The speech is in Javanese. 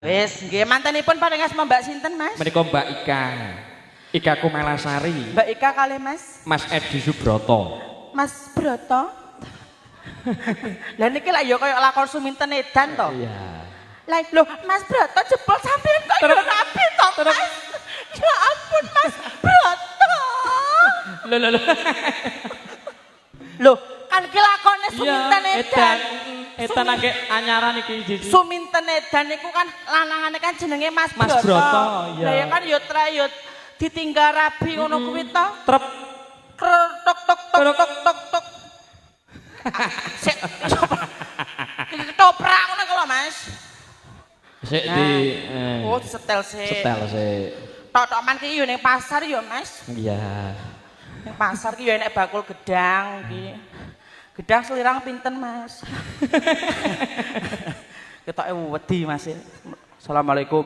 Wis, nggih mantenipun paringas Mbak sinten, Mas? Menika Mbak Ika. Ika Kumalasari. Mbak Ika kalih Mas. Mas Edi Subroto. Mas Broto. Lah niki lak ya kaya lakon Suminten Edan to. Iya. Lah lho, Mas Broto jebol sampeyan kok yo rapi to, Mas. Ya ampun, Mas Broto. Lho. Lho, kan ki lakone Suminten Edan. Edan nangge anyaran iki jiji. Suminten Edan niku kan lanangane kan jenenge Mas Broto. Mas Broto, iya. Lah ya kan yo trayut ditinggal rabi ngono kuwi to. Trep. Tok tok tok tok tok tok. Sik. Ketoprak ngono kok lho, Mas. Sik di Oh, disetel sik. setel sik. Tok-tokan ki yo ning pasar yo, Mas. Iya. Ning pasar ki yo enek bakul gedang ki. Gedang selirang pinten, Mas? Ketoke wedi, Mas. Assalamualaikum.